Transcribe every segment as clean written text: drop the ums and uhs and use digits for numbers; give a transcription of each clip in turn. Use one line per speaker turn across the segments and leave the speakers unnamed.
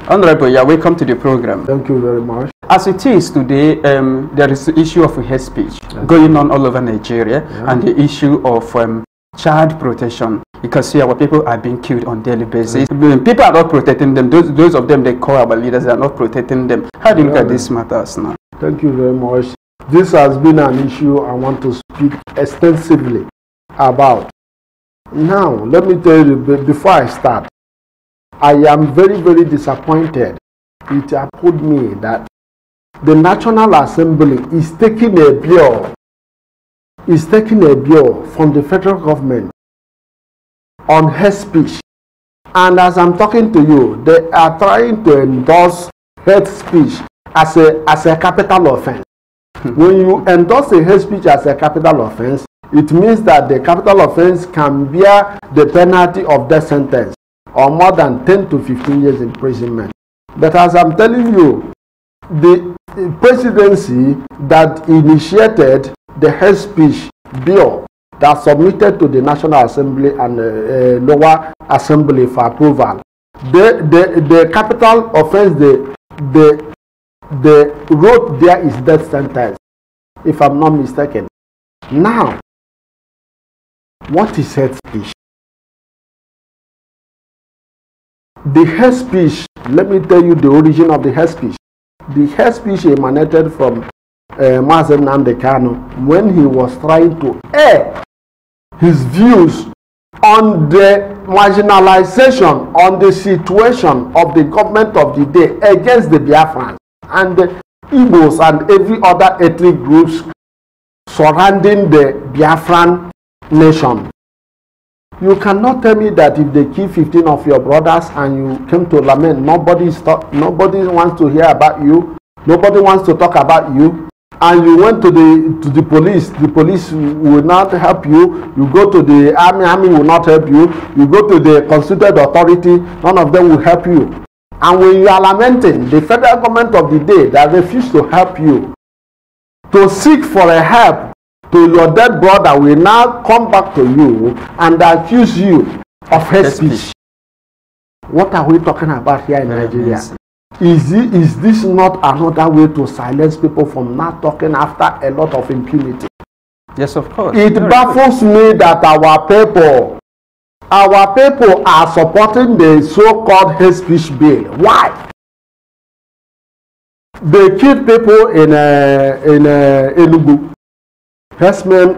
Honorable, you are welcome to the program.
Thank you very much.
As it is today, there is the issue of hate speech going on all over Nigeria, and the issue of child protection. You can see our people are being killed on a daily basis. People are not protecting them. Those of them they call our leaders, they are not protecting them. How do you look at these matters now?
Thank you very much. This has been an issue I want to speak extensively about. Now, let me tell you, before I start, I am very, very disappointed. It appalled me that the National Assembly is taking a bill from the federal government on hate speech. And as I'm talking to you, they are trying to endorse hate speech as a capital offense. When you endorse a hate speech as a capital offense, it means that the capital offense can bear the penalty of death sentence or more than 10 to 15 years imprisonment. But as I'm telling you, the presidency that initiated the hate speech bill that submitted to the National Assembly and lower assembly for approval, the capital offense they wrote there is death sentence, if I'm not mistaken. Now, what is hate speech? The hate speech, let me tell you the origin of the hate speech. The hate speech emanated from Mazen Nnamdi Kanu when he was trying to air his views on the marginalization, on the situation of the government of the day against the Biafrans and the Igbos and every other ethnic groups surrounding the Biafran nation. You cannot tell me that if they kill 15 of your brothers and you came to lament, nobody wants to hear about you, nobody wants to talk about you, and you went to the police will not help you, you go to the army will not help you, you go to the constituted authority, none of them will help you. And when you are lamenting the federal government of the day that refused to help you, to seek for a help to your dead brother will now come back to you and accuse you of hate speech. What are we talking about here in Nigeria? Is this not another way to silence people from not talking after a lot of impunity?
Yes, of course.
It baffles me that our people are supporting the so-called hate speech bill. Why? They killed people in Enugu. Herdsmen,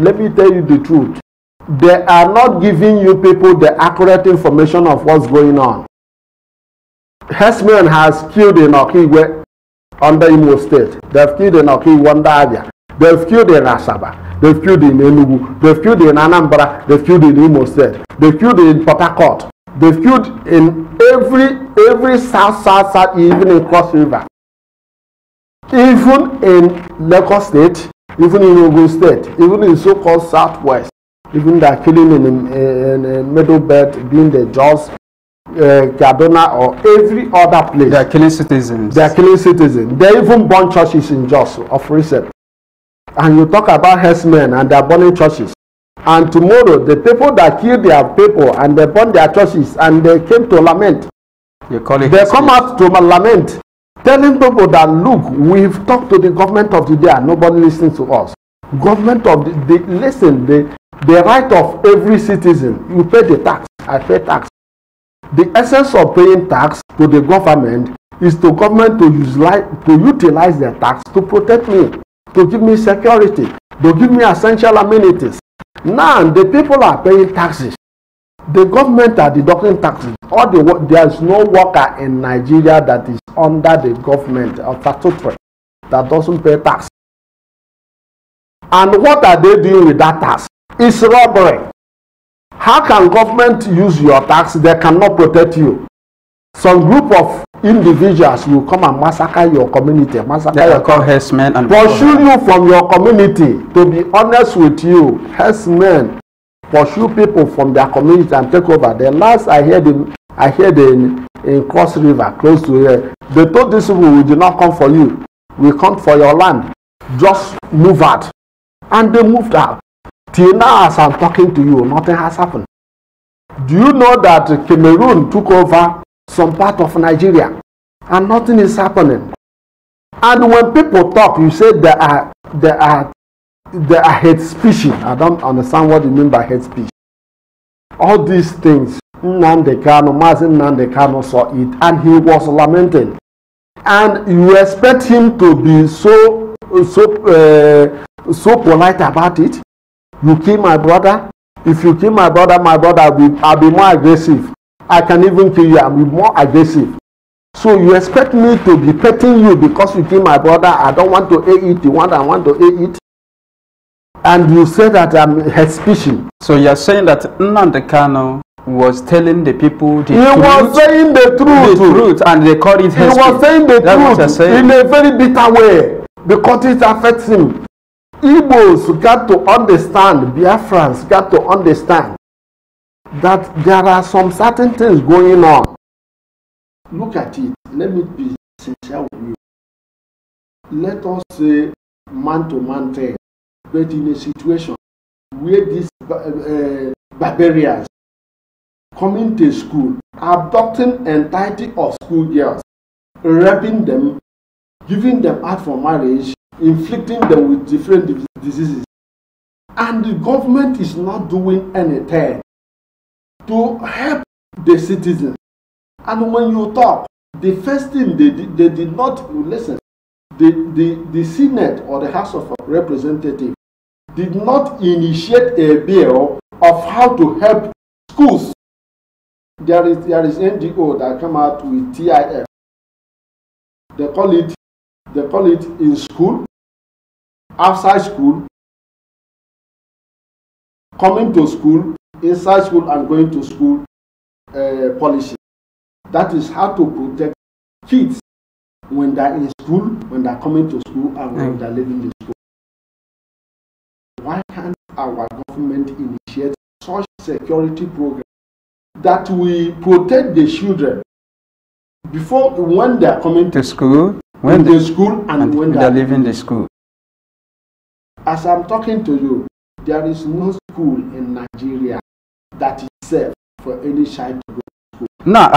let me tell you the truth. They are not giving you people the accurate information of what's going on. Herdsmen has killed in Okigwe under Imo State. They've killed in Okigwe under Abia. They've killed in Asaba. They've killed in Enugu. They've killed in Anambra. They've killed in Imo State. They've killed in Port Harcourt. They've killed in every south, even in Cross River. Even in Lagos State, even in Ogun State, even in so-called Southwest, even they're killing in Middle Belt, being the Jos, Kaduna, or every other place.
They are killing citizens.
They are killing citizens. They even burn churches in Jos of recent. And you talk about herdsmen and they are burning churches. And tomorrow, the people that kill their people and they burn their churches and they came to lament.
You call it
they come out to lament, telling people that, look, we've talked to the government of the day and nobody listens to us. Government of the right of every citizen. You pay the tax. I pay tax. The essence of paying tax to the government is to government to utilize their tax to protect me, to give me security, to give me essential amenities. Now the people are paying taxes. The government are deducting taxes. There is no worker in Nigeria that is under the government of statutory that doesn't pay tax. And what are they doing with that tax? It's robbery. How can government use your tax? They cannot protect you. Some group of individuals will come and massacre your community,
and
pursue you from your community. To be honest with you, herdsmen pursue people from their community and take over. The last I heard in Cross River, close to here, they told these people, we did not come for you. We come for your land. Just move out. And they moved out. Till now, as I'm talking to you, nothing has happened. Do you know that Cameroon took over some part of Nigeria, and nothing is happening. And when people talk, you say there are hate speech. I don't understand what you mean by hate speech. All these things, Nnamdi Kanu saw it, and he was lamenting. And you expect him to be so polite about it? You kill my brother. If you kill my brother, I'll be more aggressive. I can even kill you. I'll be more aggressive. So you expect me to be petting you because you kill my brother? I don't want to eat the one I want to eat. And you say that I'm hate speaking.
So you're saying that Nnamdi Kanu was telling the people the truth?
He was saying the truth.
The truth, and they called it hate speech.
He was saying the truth in a very bitter way because it affects him. Igbos got to understand, Biafrans got to understand that there are some certain things going on. Look at it. Let me be sincere with you. Let us say man-to-man thing, but in a situation where these barbarians coming to school, abducting entirety of school girls, raping them, giving them out for marriage, inflicting them with different diseases, and the government is not doing anything to help the citizens. And when you talk, the first thing they did not listen. The Senate or the House of Representatives did not initiate a bill of how to help schools. There is NGO that come out with TIF. They call it in school, outside school, coming to school, inside school, and going to school policy. That is how to protect kids when they're in school, when they're coming to school, and when they're leaving the school. Why can't our government initiate such security program that we protect the children before, when they're coming to school, when they're school, and when they're leaving the school? As I'm talking to you, there is no school in Nigeria that is safe for any child to go to school.
Now,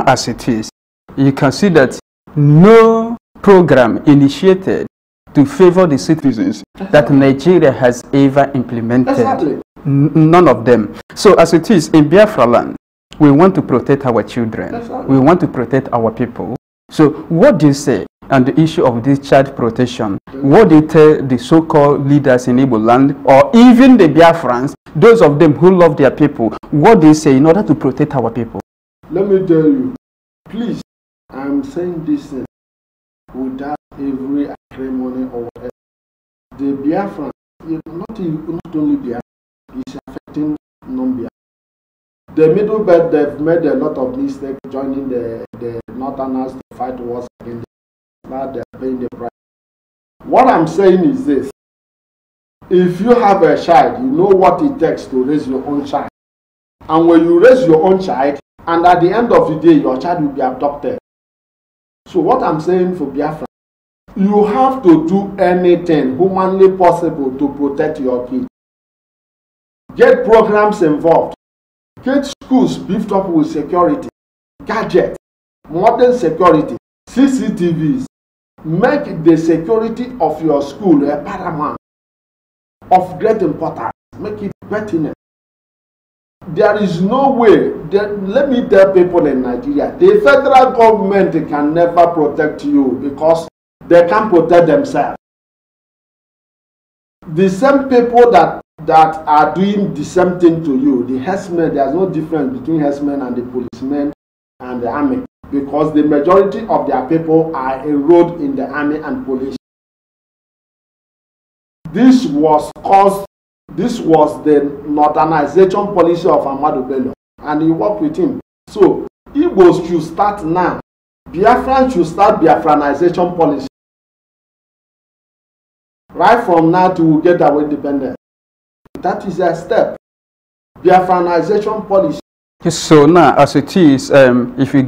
as it is, you can see that no program initiated to favor the citizens that Nigeria has ever implemented.
Exactly.
None of them. So as it is, in Biafra land, we want to protect our children.
Exactly.
We want to protect our people. So what do you say on the issue of this child protection? What do you tell the so-called leaders in Igbo land, or even the Biafrans, those of them who love their people? What do you say in order to protect our people?
Let me tell you, please, I'm saying this without every acrimony or whatever. The Biafran, not only Biafran, is affecting non-Biafran. The Middle Belt, they've made a lot of mistakes joining the Northerners to fight wars against them. Now they're paying the price. What I'm saying is this: if you have a child, you know what it takes to raise your own child. And when you raise your own child, and at the end of the day, your child will be adopted. So what I'm saying for Biafra, you have to do anything humanly possible to protect your kids. Get programs involved. Get schools beefed up with security, gadgets, modern security, CCTVs. Make the security of your school a paramount of great importance. Make it pertinent. There is no way, let me tell people in Nigeria, the federal government can never protect you because they can't protect themselves. The same people that are doing the same thing to you, the herdsmen, there's no difference between herdsmen and the policemen and the army, because the majority of their people are enrolled in the army and police. This was the northernization policy of Ahmadu Bello, and he worked with him. So Igbos should start now. Biafran should start Biafranization policy. Right from now to we get our independence. That is a step. Biafranization policy.
So now, as it is, when you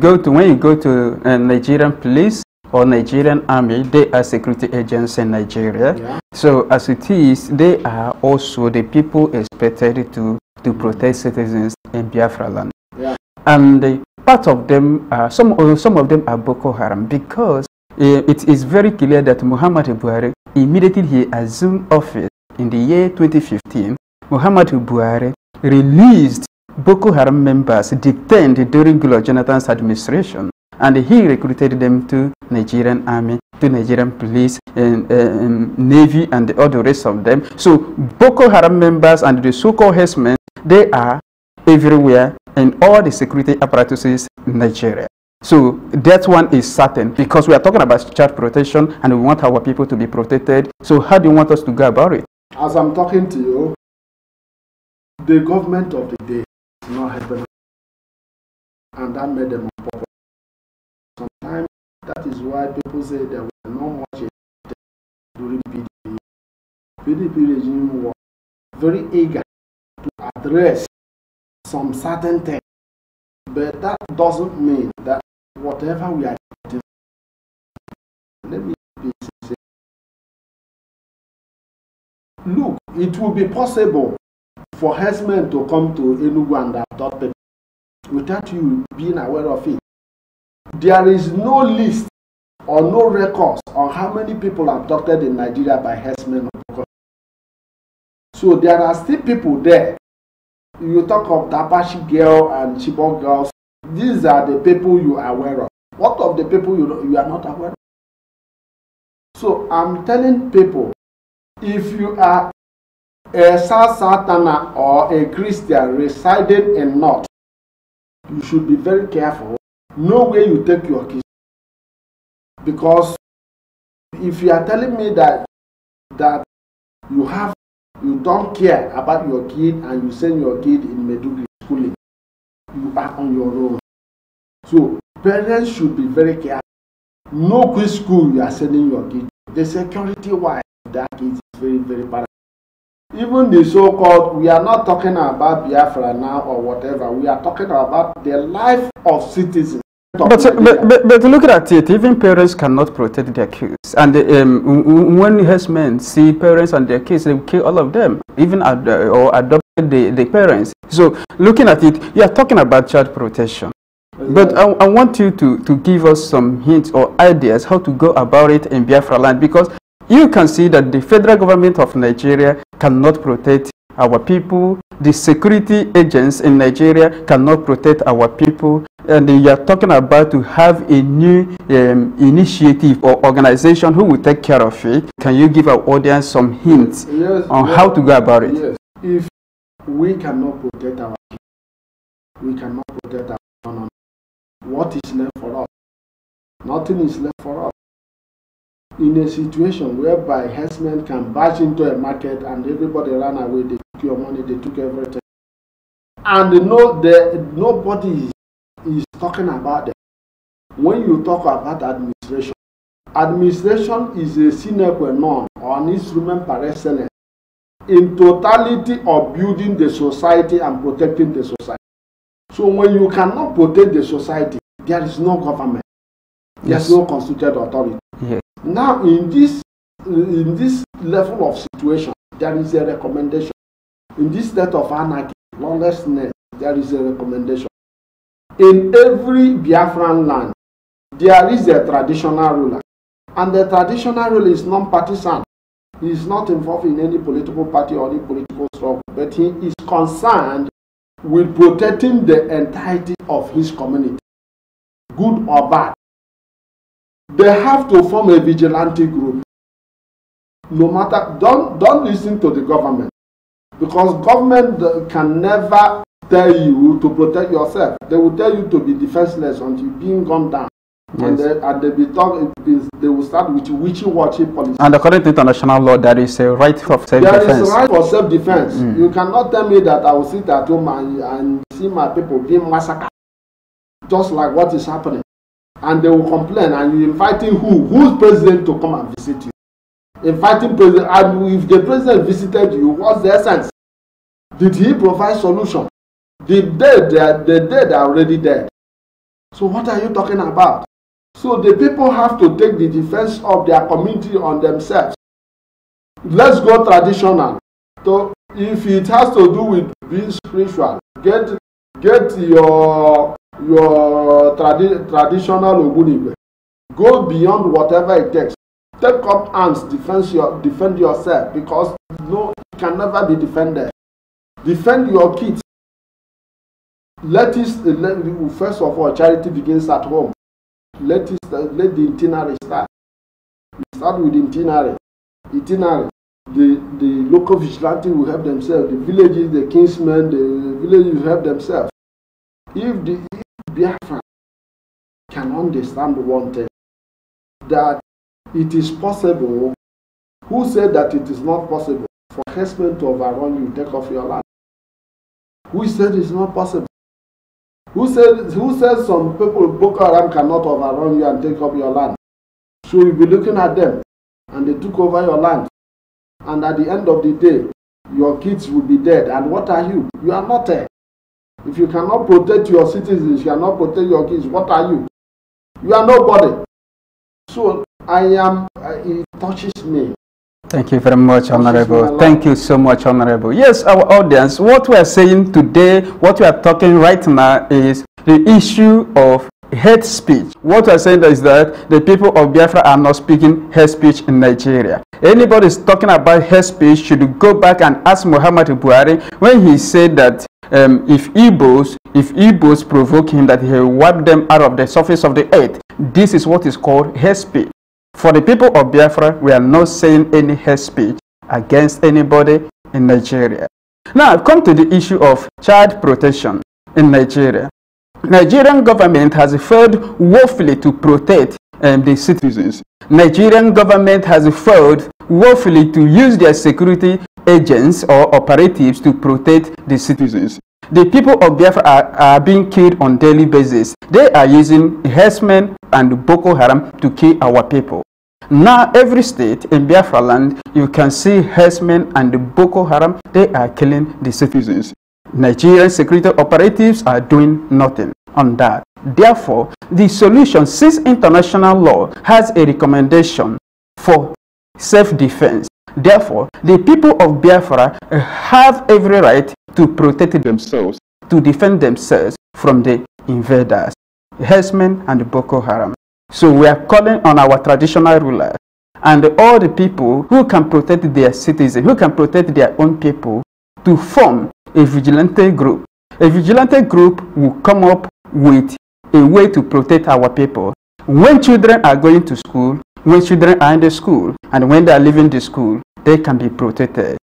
go to Nigerian police or Nigerian army, they are security agents in Nigeria.
Yeah.
So as it is, they are also the people expected to protect citizens in Biafra land.
Yeah.
And part of them, some of them are Boko Haram, because it is very clear that Muhammad Buhari, immediately he assumed office in the year 2015, Muhammad Buhari released Boko Haram members detained during Goodluck Jonathan's administration, and he recruited them to Nigerian army, to Nigerian police, and navy, and all the rest of them. So Boko Haram members and the so-called herdsmen, they are everywhere in all the security apparatuses in Nigeria. So that one is certain, because we are talking about child protection and we want our people to be protected. So how do you want us to go about it?
As I'm talking to you, the government of the day is not helping, and that made them unpopular. Sometimes that is why people say there was not much during PDP. PDP regime was very eager to address some certain things, but that doesn't mean that whatever we are doing, let me be sincere. Look, it will be possible for herdsmen to come to Enugu and adopt people without you being aware of it. There is no list or no records on how many people are abducted in Nigeria by herdsmen. So there are still people there. You talk of the Apache girl and Chibok girls. These are the people you are aware of. What of the people you are not aware of? So I'm telling people, if you are a South Southerner or a Christian residing in North, you should be very careful. Know where you take your kids. Because if you are telling me that you don't care about your kid and you send your kid in Medugri schooling, you are on your own. So parents should be very careful. Know which school you are sending your kid. The security wise, that kid is very, very bad. Even the so-called, we are not talking about Biafra now or whatever. We are talking about the life of citizens.
But looking at it, even parents cannot protect their kids. And when herdsmen see parents and their kids, they will kill all of them, even or adopt the parents. So looking at it, you are talking about child protection. But I want you to give us some hints or ideas how to go about it in Biafra land, because you can see that the federal government of Nigeria cannot protect our people. The security agents in Nigeria cannot protect our people. And you are talking about to have a new initiative or organization who will take care of it. Can you give our audience some hints on how to go about it?
Yes. If we cannot protect our kids, we cannot protect our children. What is left for us? Nothing is left for us. In a situation whereby herdsmen can barge into a market and everybody ran away, they took your money, they took everything, and nobody is talking about them. When you talk about administration, administration is a sine qua non or an instrument par excellence in totality of building the society and protecting the society. So when you cannot protect the society, there is no government. There's no constituted authority.
Yes.
Now in this level of situation, there is a recommendation. In this state of anarchy, lawlessness, there is a recommendation. In every Biafran land, there is a traditional ruler. And the traditional ruler is non-partisan. He is not involved in any political party or any political struggle, but he is concerned with protecting the entirety of his community, good or bad. They have to form a vigilante group. No matter, don't listen to the government, because government can never tell you to protect yourself. They will tell you to be defenseless until being gunned down. Yes. They will start with witchy-watchy policy.
And according to international law, there is a right of self-defense.
There is a right for self-defense. You cannot tell me that I will sit at home and see my people being massacred, just like what is happening. And they will complain, and you're inviting who's president to come and visit you? Inviting president, and if the president visited you, what's the essence? Did he provide solution? The dead are already dead. So what are you talking about? So the people have to take the defense of their community on themselves. Let's go traditional. So if it has to do with being spiritual, get your your traditional Ogunigwe. Go beyond whatever it takes. Take up arms, defend yourself, because no, it can never be defended. Defend your kids. First of all, charity begins at home. Let the itinerary start. Start with itinerary. The local vigilante will help themselves. The villages, the kinsmen, the villages will help themselves. If Biafra can understand one thing, that it is possible. Who said that it is not possible for herdsmen to overrun you, take off your land? Who said it's not possible? Who said some people, Boko Haram, cannot overrun you and take up your land? So you'll be looking at them, and they took over your land. And at the end of the day, your kids will be dead. And what are you? You are not there. If you cannot protect your citizens, you cannot protect your kids, what are you? You are nobody. So it touches me.
Thank you very much, Honorable. Thank you so much, Honorable. Yes, our audience, what we are saying today, what we are talking right now is the issue of hate speech. What we are saying is that the people of Biafra are not speaking hate speech in Nigeria. Anybody is talking about hate speech should go back and ask Muhammad Buhari when he said that if Igbos provoke him, that he will wipe them out of the surface of the earth. This is what is called hate speech. For the people of Biafra, we are not saying any hate speech against anybody in Nigeria. Now, I've come to the issue of child protection in Nigeria. Nigerian government has failed woefully to protect the citizens. Nigerian government has failed woefully to use their security agents or operatives to protect the citizens. The people of Biafra are being killed on a daily basis. They are using herdsmen and Boko Haram to kill our people. Now, every state in Biafra land, you can see herdsmen and Boko Haram, they are killing the citizens. Nigerian security operatives are doing nothing on that. Therefore, the solution, since international law has a recommendation for self-defense, therefore, the people of Biafra have every right to protect themselves, to defend themselves from the invaders, herdsmen and Boko Haram. So we are calling on our traditional rulers and all the people who can protect their citizens, who can protect their own people, to form a vigilante group. A vigilante group will come up with a way to protect our people. When children are going to school, when children are in the school, and when they are leaving the school, they can be protected.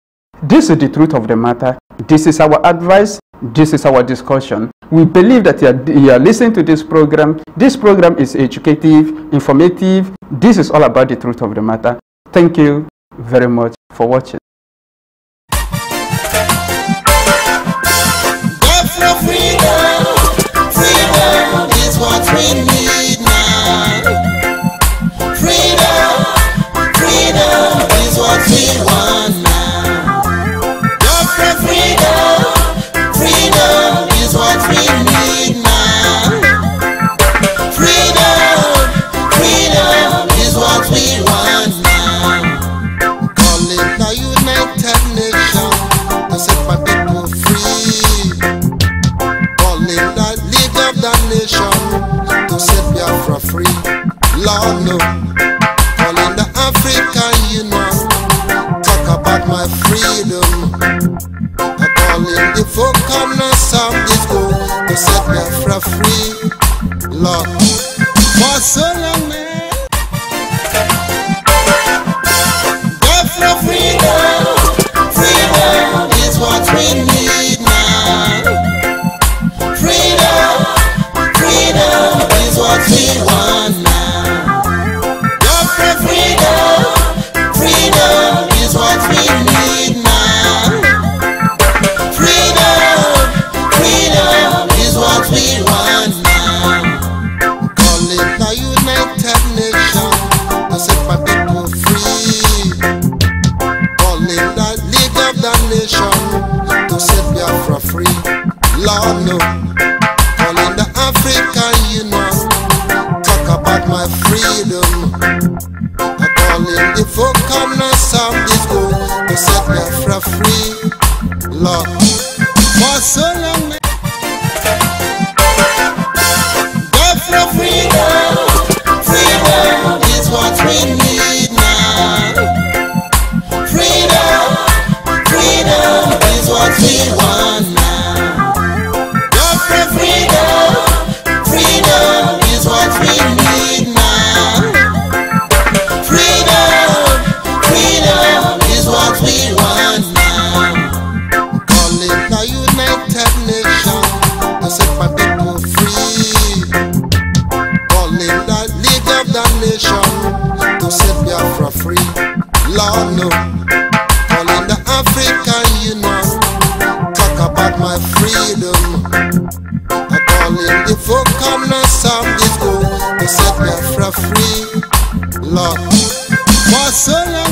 This is the truth of the matter. This is our advice. This is our discussion. We believe that you are listening to this program. This program is educative, informative. This is all about the truth of the matter. Thank you very much for watching.
Freedom is what we need now. Freedom is what we want now. Freedom is what we need now. Freedom is what we want now. Calling the United Nations to set my people free. Calling the League of the Nations to set Biafra free. Lord no. Calling the African Union, talk about my freedom. Calling the four corners of this world to set Biafra free. Lord, for so long now. Biafra freedom is what we need now. Freedom is what we want now. Biafra freedom is what we need now. Freedom is what we want now. Calling the United Nations to set my people free. Calling the League of the Nations to set Biafra free. Lord no. Calling the African Union, talk about my freedom. Calling the four corners of this world to set Biafra free. Lord, for so long now. what we need now. Freedom, freedom is what we want now. Biafra freedom, freedom is what we need now. Freedom, freedom is what we want now. Calling the United Nations to set my people free. Calling the League of the Nations to set Biafra free. Lord no. Calling the African Union, talk about my freedom. I'm calling the four corners of this world to set Biafra free. Lord, for so long